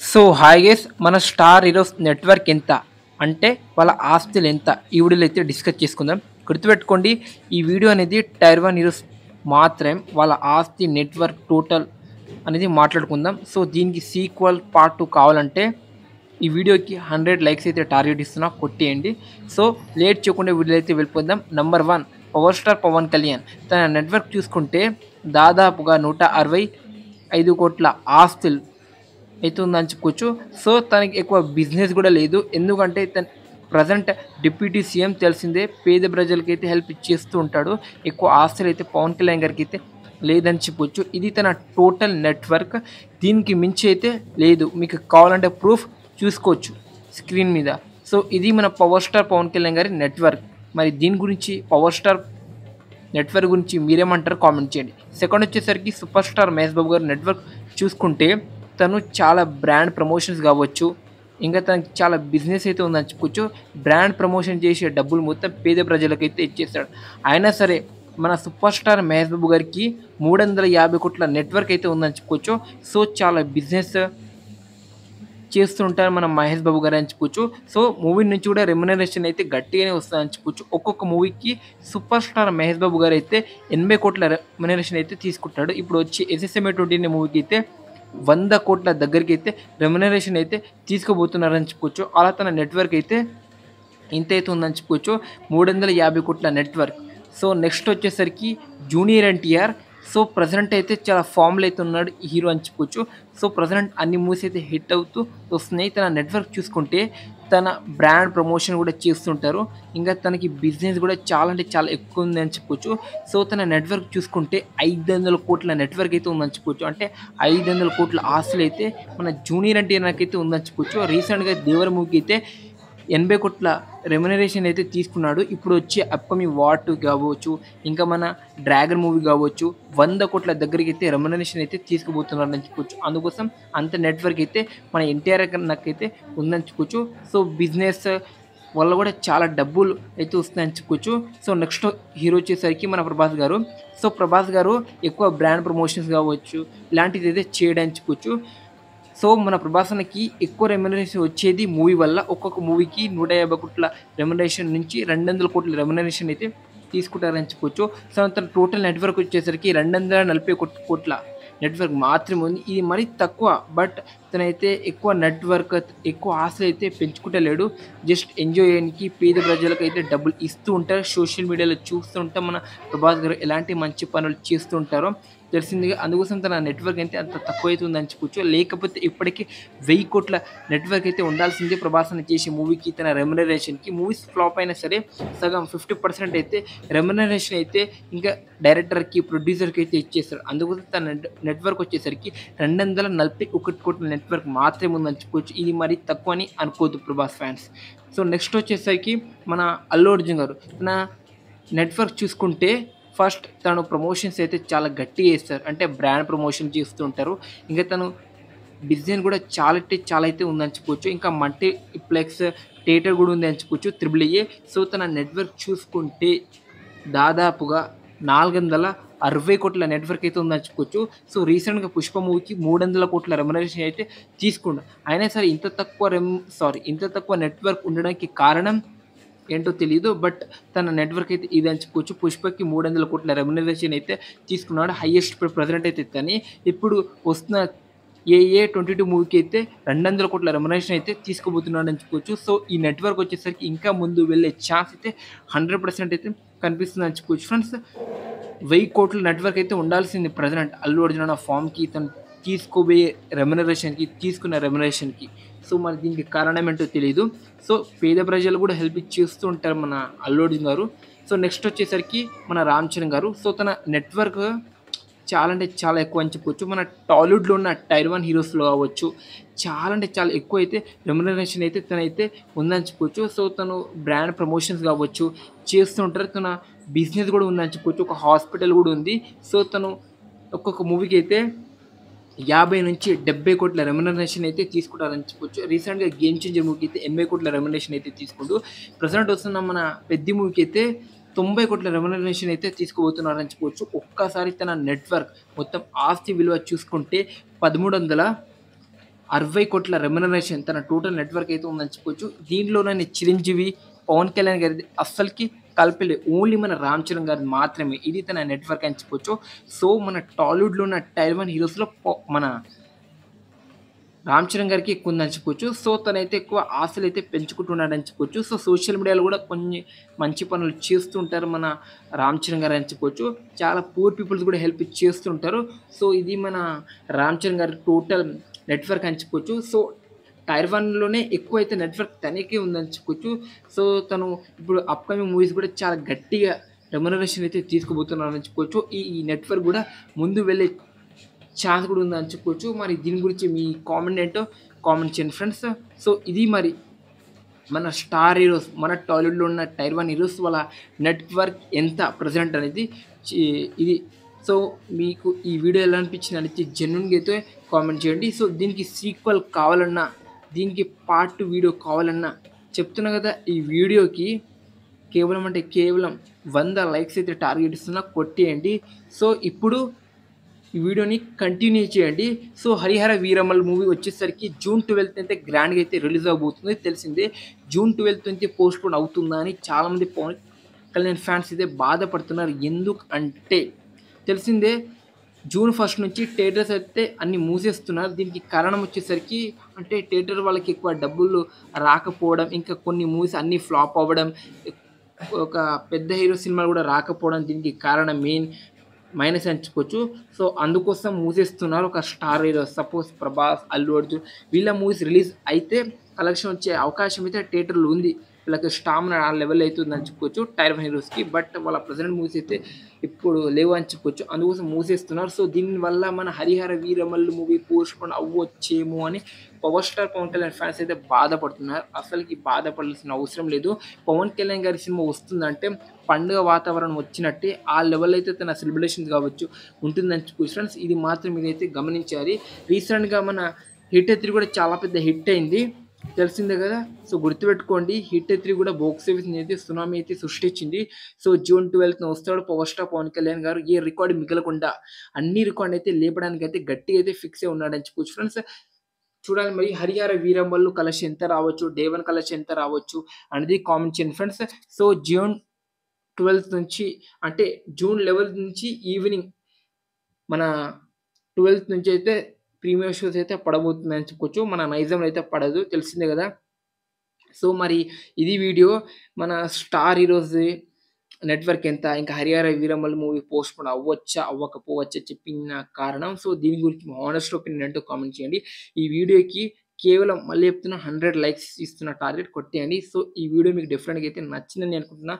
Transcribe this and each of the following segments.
So hi guys, మన star heroes network ఎంత అంటే వాళ్ళ ఆస్తులు ఎంత ఈ వీడియోలో అయితే డిస్కస్ చేసుకుందాం. గుర్తుపెట్టుకోండి, ఈ వీడియో అనేది టైర్ 1 హీరోస్ మాత్రం వాళ్ళ ఆస్తి నెట్వర్క్ టోటల్ అనేది మాట్లాడుకుందాం. సో దీనికి సీక్వల్ పార్ట్ 2 కావాలంటే ఈ వీడియోకి 100 లైక్స్ అయితే టార్గెట్ ఇస్తున్నా, కొట్టేయండి. సో లేట్ చేయకుండా వీడియో అయితే వెళ్ళిపోదాం. Number 1, power star Pawan Kalyan. తన నెట్వర్క్ చూసుకుంటే దాదాపుగా 165 కోట్ల ఆస్తులు అయితే ఉందని చెప్పుకోవచ్చు. సో తనకి ఎక్కువ బిజినెస్ కూడా లేదు, ఎందుకంటే తన ప్రజెంట్ డిప్యూటీ సీఎం తెలిసిందే, పేద ప్రజలకి అయితే హెల్ప్ చేస్తూ ఉంటాడు. ఎక్కువ ఆస్తులు అయితే పవన్ కళ్యాణ్ గారికి అయితే లేదని చెప్పొచ్చు. ఇది తన టోటల్ నెట్వర్క్, దీనికి మించి అయితే లేదు. మీకు కావాలంటే ప్రూఫ్ చూసుకోవచ్చు స్క్రీన్ మీద. సో ఇది మన పవర్ స్టార్ పవన్ కళ్యాణ్ గారి నెట్వర్క్. మరి దీని గురించి పవర్ స్టార్ నెట్వర్క్ గురించి మీరేమంటారు కామెంట్ చేయండి. సెకండ్ వచ్చేసరికి సూపర్ స్టార్ మహేష్ బాబు గారి నెట్వర్క్ చూసుకుంటే తను చాలా బ్రాండ్ ప్రమోషన్స్ కావచ్చు, ఇంకా తనకి చాలా బిజినెస్ అయితే ఉందని చెప్పుకోవచ్చు. బ్రాండ్ ప్రమోషన్ చేసే డబ్బులు మొత్తం పేద ప్రజలకైతే ఇచ్చేస్తాడు. అయినా సరే మన సూపర్ స్టార్ మహేష్ బాబు గారికి 350 కోట్ల నెట్వర్క్ అయితే ఉందని చెప్పుకోవచ్చు. సో చాలా బిజినెస్ చేస్తుంటారు మన మహేష్ బాబు గారు అని చెప్పుకోవచ్చు. సో మూవీ నుంచి కూడా రెమ్యునరేషన్ అయితే గట్టిగానే వస్తుందని చెప్పుకోవచ్చు. ఒక్కొక్క మూవీకి సూపర్ స్టార్ మహేష్ బాబు గారు అయితే 80 కోట్ల రెమ్యునరేషన్ అయితే తీసుకుంటాడు. ఇప్పుడు వచ్చి SSMA 20 మూవీకి అయితే 100 కోట్ల దగ్గరికి అయితే రెమ్యునరేషన్ అయితే తీసుకోబోతున్నారని చెప్పుకోవచ్చు. అలా తన నెట్వర్క్ అయితే ఇంత అయితే ఉందని చెప్పుకోవచ్చు, 350 కోట్ల నెట్వర్క్. సో నెక్స్ట్ వచ్చేసరికి జూనియర్ ఎన్టీఆర్. సో ప్రజెంట్ అయితే చాలా ఫామ్లో అయితే ఉన్నాడు హీరో అని చెప్పుకోవచ్చు. సో ప్రజెంట్ అన్ని మూవీస్ అయితే హిట్ అవుతూ వస్తున్నాయి. తన నెట్వర్క్ చూసుకుంటే తన బ్రాండ్ ప్రమోషన్ కూడా చేస్తుంటారు, ఇంకా తనకి బిజినెస్ కూడా చాలా అంటే చాలా ఎక్కువ ఉంది అని చెప్పుకోవచ్చు. సో తన నెట్వర్క్ చూసుకుంటే 500 కోట్ల నెట్వర్క్ అయితే ఉందని చెప్పుకోవచ్చు. అంటే 500 కోట్ల ఆస్తులు అయితే మన జూనియర్ ఎన్టీఆర్కి అయితే ఉందని చెప్పుకోవచ్చు. రీసెంట్గా దేవర మూవీకి అయితే 80 కోట్ల రెమ్యునరేషన్ అయితే తీసుకున్నాడు. ఇప్పుడు వచ్చే అప్కమింగ్ వార్ 2 కావచ్చు, ఇంకా మన డ్రాగన్ మూవీ కావచ్చు, 100 కోట్ల దగ్గరికి అయితే రెమ్యునరేషన్ అయితే తీసుకుపోతున్నారని చెప్పుకోవచ్చు. అందుకోసం అంత నెట్వర్క్ అయితే మన ఎన్టీఆర్ నాకైతే ఉందని చెప్పుకోవచ్చు. సో బిజినెస్ వల్ల కూడా చాలా డబ్బులు అయితే వస్తాయని చెప్పుకోవచ్చు. సో నెక్స్ట్ హీరో వచ్చేసరికి మన ప్రభాస్ గారు. సో ప్రభాస్ గారు ఎక్కువ బ్రాండ్ ప్రమోషన్స్ కావచ్చు ఇలాంటిది అయితే చేయడానికి చెప్పుకోవచ్చు. సో మన ప్రభాసనకి ఎక్కువ రెమ్యునరేషన్ వచ్చేది మూవీ వల్ల. ఒక్కొక్క మూవీకి 150 కోట్ల రెమ్యునరేషన్ నుంచి 200 కోట్ల రెమ్యునరేషన్ అయితే తీసుకుంటారని చెప్పొచ్చు. సో తన టోటల్ నెట్వర్క్ వచ్చేసరికి 240 కోట్ల నెట్వర్క్ మాత్రమే ఉంది. ఇది మరీ తక్కువ, బట్ తనైతే ఎక్కువ నెట్వర్క్ ఎక్కువ ఆశలు అయితే పెంచుకుంటలేడు. జస్ట్ ఎంజాయ్ చేయడానికి పేద ప్రజలకు అయితే డబ్బులు ఇస్తూ ఉంటారు. సోషల్ మీడియాలో చూస్తూ ఉంటాం మన ప్రభాస్ గారు ఎలాంటి మంచి పనులు చేస్తూ ఉంటారో తెలిసిందిగా. అందుకోసం తన నెట్వర్క్ అయితే అంత తక్కువ అయితే ఉందని చెప్పుకోవచ్చు. లేకపోతే ఇప్పటికీ 1000 కోట్ల నెట్వర్క్ అయితే ఉండాల్సిందే ప్రభాస్ అని చేసే మూవీకి తన రెమ్యునరేషన్కి. మూవీస్ ఫ్లాప్ అయినా సరే సగం 50% అయితే రెమ్యునరేషన్ అయితే ఇంకా డైరెక్టర్కి ప్రొడ్యూసర్కి అయితే ఇచ్చేస్తారు. అందుకోసం తన నెట్వర్క్ వచ్చేసరికి 241 కోట్ల నెట్వర్క్ మాత్రమే ఉందని చెప్పుకోవచ్చు. ఇది మరి తక్కువ అని అనుకోవద్దు ప్రభాస్ ఫ్యాన్స్. సో నెక్స్ట్ వచ్చేసరికి మన అల్లు అర్జున్ గారు. తన నెట్వర్క్ చూసుకుంటే ఫస్ట్ తను ప్రమోషన్స్ అయితే చాలా గట్టిగా చేస్తారు, అంటే బ్రాండ్ ప్రమోషన్ చేస్తూ ఉంటారు. ఇంకా తను బిజినెస్ కూడా చాలా అయితే ఉందని చెప్పుకోవచ్చు. ఇంకా మల్టీప్లెక్స్ థియేటర్ కూడా ఉంది అని చెప్పుకోవచ్చు, AAA. సో తన నెట్వర్క్ చూసుకుంటే దాదాపుగా 460 కోట్ల నెట్వర్క్ అయితే ఉందని చెప్పుకోవచ్చు. సో రీసెంట్గా పుష్ప మూవీకి 300 కోట్ల రెమ్యునరేషన్ అయితే తీసుకున్నాడు. అయినా సరే ఇంత తక్కువ నెట్వర్క్ ఉండడానికి కారణం ఏంటో తెలియదు, బట్ తన నెట్వర్క్ అయితే ఇది అని చెప్పుకోవచ్చు. పుష్పకి 300 కోట్ల రెమ్యునరేషన్ అయితే తీసుకున్నాడు, హైయెస్ట్ ప్రజెంట్ అయితే తని. ఇప్పుడు వస్తున్న AA 22 మూవీకి అయితే 200 కోట్ల రెమ్యునరేషన్ అయితే తీసుకోబోతున్నాడు అని చెప్పుకోవచ్చు. సో ఈ నెట్వర్క్ వచ్చేసరికి ఇంకా ముందు వెళ్ళే ఛాన్స్ అయితే 100% అయితే కనిపిస్తుంది అని చెప్పుకోవచ్చు. ఫ్రెండ్స్ 1000 కోట్ల నెట్వర్క్ అయితే ఉండాల్సింది ప్రజెంట్ అల్లు అర్జున్ అన్న ఫామ్కి, తను తీసుకున్న రెమ్యునరేషన్కి. సో మరి దీనికి కారణం ఏంటో తెలియదు. సో పేద ప్రజలు కూడా హెల్ప్ చేస్తూ ఉంటారు మన అల్లు అర్జున్ గారు. సో నెక్స్ట్ వచ్చేసరికి మన రామ్ చరణ్ గారు. సో తన నెట్వర్క్ చాలా అంటే చాలా ఎక్కువ అని చెప్పొచ్చు. మన టాలీవుడ్లో ఉన్న టైర్ 1 హీరోస్లో కావచ్చు చాలా అంటే చాలా ఎక్కువ అయితే రెమ్యునరేషన్ అయితే తనైతే ఉందని చెప్పొచ్చు. సో తను బ్రాండ్ ప్రమోషన్స్ కావచ్చు చేస్తూ ఉంటారు. తన బిజినెస్ కూడా ఉందని చెప్పొచ్చు, ఒక హాస్పిటల్ కూడా ఉంది. సో తను ఒక్కొక్క మూవీకి అయితే 50 నుంచి 70 కోట్ల రెమ్యునరేషన్ అయితే తీసుకుంటారని చెప్పొచ్చు. రీసెంట్గా గేమ్ చేంజర్ మూవీకి అయితే 80 కోట్ల రెమ్యునరేషన్ అయితే తీసుకుంటూ ప్రజెంట్ వస్తున్న మన పెద్ద మూవీకి అయితే 90 కోట్ల రెమ్యునరేషన్ అయితే తీసుకుపోతున్నారని చెప్పొచ్చు. ఒక్కసారి తన నెట్వర్క్ మొత్తం ఆస్తి విలువ చూసుకుంటే 1300 60 కోట్ల రెమ్యునరేషన్ తన టోటల్ నెట్‌వర్క్ అయితే ఉందని చెప్పుకోవచ్చు. దీంట్లోనే చిరంజీవి, పవన్ కళ్యాణ్ గారిది అస్సలకి కలపలేదు. ఓన్లీ మన రామ్ చరణ్ గారిది మాత్రమే. ఇది తన నెట్‌వర్క్ అని చెప్పొచ్చు. సో, మన టాలీవుడ్‌లో ఉన్న టైర్ 1 హీరోస్‌లో మన రామ్ చరణ్ గారికి ఎక్కువ ఉందని చెప్పుకోవచ్చు. సో, తనైతే ఎక్కువ ఆశలైతే పెంచుకుంటున్నాడని చెప్పుకోవచ్చు. సో, సోషల్ మీడియాలో కూడా కొన్ని మంచి పనులు చేస్తూ ఉంటారు మన రామ్ చరణ్ గారు అని చెప్పుకోవచ్చు. చాలా పూర్ పీపుల్స్ కూడా హెల్ప్ చేస్తూ ఉంటారు. సో, ఇది మన రామ్ చరణ్ గారి టోటల్ నెట్‌వర్క్ అని చెప్పుకోవచ్చు. సో, టైర్ 1లోనే ఎక్కువైతే నెట్‌వర్క్ తనకే ఉందని చెప్పుకోవచ్చు. సో, తను ఇప్పుడు అప్‌కమింగ్ మూవీస్ కూడా చాలా గట్టిగా రెమ్యునరేషన్ అయితే తీసుకోబోతున్నారని చెప్పుకోవచ్చు. ఈ నెట్‌వర్క్ కూడా ముందు వెళ్ళే ఛాన్స్ కూడా ఉందని చెప్పుకోవచ్చు. మరి దీని గురించి మీ కామెంట్ ఏంటో కామెంట్ చేయండి ఫ్రెండ్స్. సో, ఇది మరి మన స్టార్ హీరోస్ మన టాలీవుడ్‌లో ఉన్న టైర్ 1 హీరోస్ వాళ్ళ నెట్‌వర్క్ ఎంత ప్రెజెంట్ అనేది చి ఇది. సో, మీకు ఈ వీడియో ఎలా అనిపించింది అనేది జెన్యూన్‌గా అయితే కామెంట్ చేయండి. సో, దీనికి సీక్వెల్ కావాలన్నా, దీనికి పార్ట్ 2 వీడియో కావాలన్నా చెప్తున్నా కదా! ఈ వీడియోకి కేవలం 100 లైక్స్ అయితే టార్గెట్ ఇస్తున్నా కొట్టేయండి. సో, ఇప్పుడు ఈ వీడియోని కంటిన్యూ చేయండి. సో, 'హరిహర వీరమల్' మూవీ వచ్చేసరికి జూన్ 12థ్ అయితే గ్రాండ్‌గా అయితే రిలీజ్ అవ్వబోతుంది తెలిసిందే. జూన్ 12థ్ అయితే పోస్ట్‌పోన్ అవుతుందా అని చాలామంది పవన్ కళ్యాణ్ ఫ్యాన్స్ అయితే బాధపడుతున్నారు. ఎందుకంటే తెలిసిందే జూన్ 1 నుంచి థియేటర్స్ అయితే అన్నీ మూసేస్తున్నారు. దీనికి కారణం వచ్చేసరికి అంటే థియేటర్ వాళ్ళకి ఎక్కువ డబ్బులు రాకపోవడం, ఇంకా కొన్ని మూవీస్ అన్నీ ఫ్లాప్ అవ్వడం, ఒక పెద్ద హీరో సినిమాలు కూడా రాకపోవడం దీనికి కారణం మైనస్ అని చెప్పుకోవచ్చు. సో, అందుకోసం మూసేస్తున్నారు. ఒక star hero suppose 'Prabhas', 'Allu Arjun' వీళ్ళ మూవీస్ రిలీజ్ అయితే కలెక్షన్ వచ్చే అవకాశం అయితే థియేటర్‌లో ఉంది. వీళ్ళకి స్టామినా ఆ లెవెల్ అయితే ఉందని చెప్పుకోవచ్చు టైర్ 1 హీరోస్‌కి. బట్ వాళ్ళ ప్రెజెంట్ మూవీస్ అయితే ఇప్పుడు లేవు అని చెప్పుకోవచ్చు. అందుకోసం మూసేస్తున్నారు. సో, దీనివల్ల మన 'హరిహర వీరమల్లు' మూవీ పోస్ట్‌పోన్ అవ్వచ్చేమో అని power star Pawan Kalyan fans అయితే బాధపడుతున్నారు. అసలకి బాధపడాల్సిన అవసరం లేదు. పవన్ కళ్యాణ్ గారి సినిమా వస్తుందంటే పండుగ వాతావరణం వచ్చినట్టే ఆ లెవెల్ అయితే తన సెలబ్రేషన్స్ కావచ్చు ఉంటుందని చెప్పుకోవచ్చు ఫ్రెండ్స్. ఇది మాత్రం మీరైతే గమనించాలి. రీసెంట్‌గా మన 'హిట్ 3' కూడా చాలా పెద్ద హిట్ అయింది. తెలిసిందే కదా! సో, గుర్తుపెట్టుకోండి 'హిట్ 3' కూడా బాక్స్ ఆఫీస్‌ని అయితే సునామీ అయితే సృష్టించింది. సో, జూన్ 12న వస్తాడు పవర్ స్టార్ పవన్ కళ్యాణ్ గారు. ఏ రికార్డ్ మిగలకుండా అన్ని రికార్డ్ అయితే లేపడానికి అయితే గట్టిగా అయితే ఫిక్స్ అయి ఉన్నాడని చెప్పుకోవచ్చు ఫ్రెండ్స్. చూడాలి మరి 'హరిహర వీరమల్లు' కలెక్షన్ ఎంత రావచ్చు, డే 1 కలెక్షన్ ఎంత రావచ్చు అనేది కామెంట్ చేయండి ఫ్రెండ్స్. సో, జూన్ 12 నుంచి అంటే జూన్ 11 నుంచి ఈవినింగ్ మన 12 నుంచి అయితే ప్రీమియర్ షోస్ అయితే పడబోతుందని చెప్పుకోవచ్చు. మన నైజాంలో అయితే పడదు తెలిసిందే కదా! సో, మరి ఇది వీడియో మన స్టార్ హీరోస్‌ది నెట్‌వర్క్ ఎంత, ఇంకా 'హరిహర వీరమల్లు' మూవీ పోస్ట్‌పోన్ అవ్వచ్చా, అవ్వకపోవచ్చా చెప్పిన కారణం. సో, దీని గురించి మీ హానెస్ట్ ఒపీనియన్ ఏంటో కామెంట్ చేయండి. ఈ వీడియోకి కేవలం మళ్ళీ చెప్తున్నా 100 లైక్స్ ఇస్తున్న టార్గెట్ కొట్టేయండి. సో, ఈ వీడియో మీకు డెఫినిట్‌గా అయితే నచ్చిందని అనుకుంటున్నా.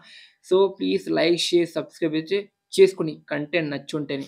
So, please like, share, subscribe అయితే చేసుకోండి కంటెంట్ నచ్చుంటేనే.